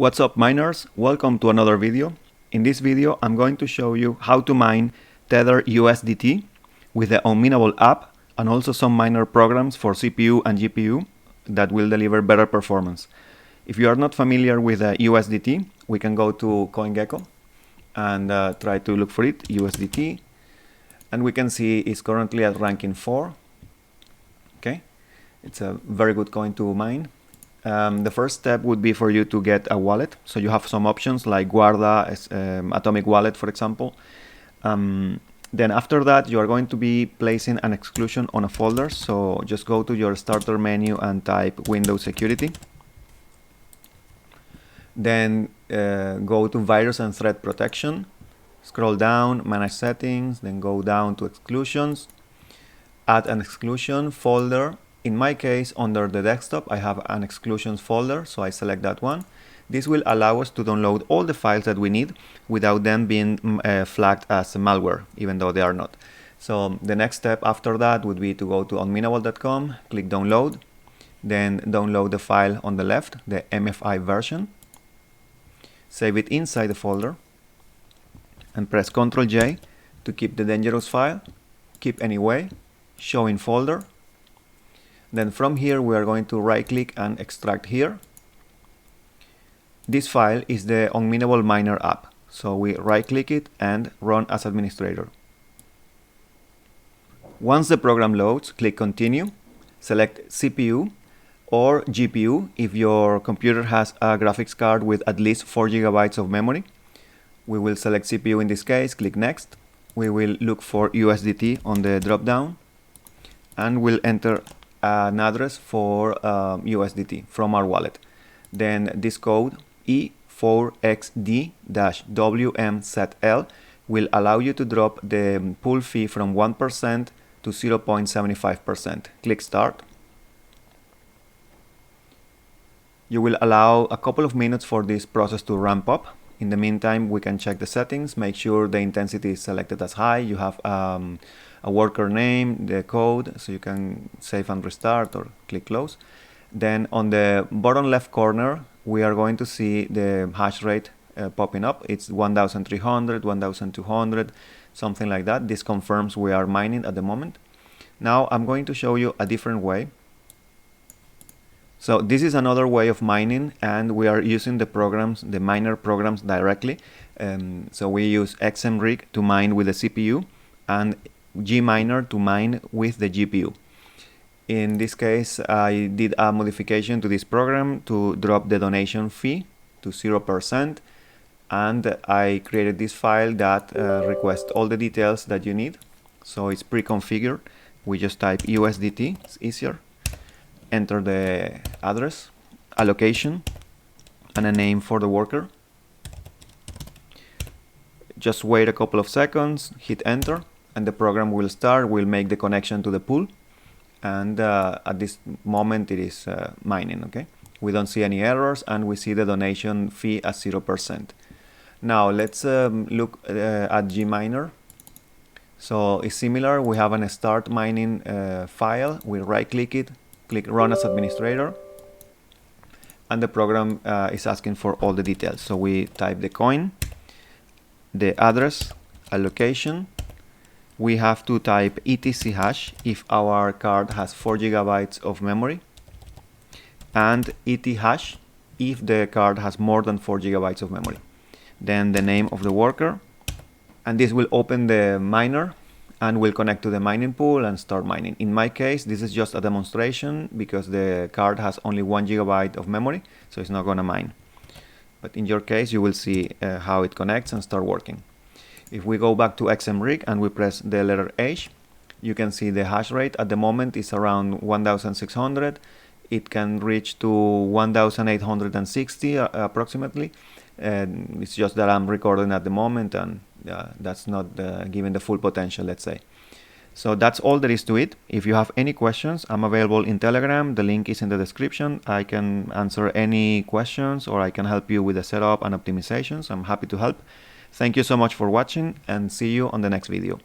What's up, miners? Welcome to another video. In this video, I'm going to show you how to mine Tether USDT with the unminable app and also some miner programs for CPU and GPU that will deliver better performance. If you are not familiar with USDT, we can go to CoinGecko and try to look for it, USDT, and we can see it's currently at ranking 4. Okay, it's a very good coin to mine. The first step would be for you to get a wallet. So you have some options like Guarda, Atomic Wallet, for example. Then after that, you are going to be placing an exclusion on a folder. So just go to your starter menu and type Windows Security. Then go to Virus and Threat Protection. Scroll down, Manage Settings, then go down to Exclusions. Add an exclusion folder. In my case, under the desktop, I have an exclusions folder, so I select that one. This will allow us to download all the files that we need without them being flagged as malware, even though they are not. So the next step after that would be to go to unminable.com, click download, then download the file on the left, the MFI version. Save it inside the folder and press Ctrl J to keep the dangerous file, keep anyway, show in folder. Then from here, we are going to right click and extract here. This file is the unminable miner app. So we right click it and run as administrator. Once the program loads, click continue, select CPU or GPU if your computer has a graphics card with at least 4 GB of memory. We will select CPU in this case, click next. We will look for USDT on the drop down and we'll enter an address for USDT from our wallet. Then this code E4XD-WMZL will allow you to drop the pool fee from 1% to 0.75%. Click start. You will allow a couple of minutes for this process to ramp up. In the meantime, we can check the settings, make sure the intensity is selected as high. You have a worker name, the code, so you can save and restart or click close. Then on the bottom left corner, we are going to see the hash rate popping up. It's 1300, 1200, something like that. This confirms we are mining at the moment. Now I'm going to show you a different way. So this is another way of mining, and we are using the programs, the miner programs directly. So we use XMRig to mine with the CPU and Gminer to mine with the GPU. In this case, I did a modification to this program to drop the donation fee to 0%, and I created this file that requests all the details that you need. So it's pre-configured. We just type USDT, it's easier. Enter the address, a location, and a name for the worker. Just wait a couple of seconds, hit enter, and the program will start. We'll make the connection to the pool, and at this moment it is mining. Okay, we don't see any errors, and we see the donation fee at 0%. Now let's look at Gminer. So it's similar. We have an start mining file. We right click it, click run as administrator, and the program is asking for all the details. So we type the coin, the address, a location. We have to type etc hash if our card has 4 GB of memory, and et hash if the card has more than 4 GB of memory. Then the name of the worker, and this will open the miner and will connect to the mining pool and start mining. In my case, this is just a demonstration because the card has only 1 GB of memory, so it's not gonna mine. But in your case, you will see how it connects and start working. If we go back to XMRig and we press the letter H, you can see the hash rate at the moment is around 1600. It can reach to 1860 approximately. And it's just that I'm recording at the moment, and that's not giving the full potential, let's say. So that's all there is to it. If you have any questions, I'm available in Telegram. The link is in the description. I can answer any questions, or I can help you with the setup and optimizations. I'm happy to help. Thank you so much for watching, and see you on the next video.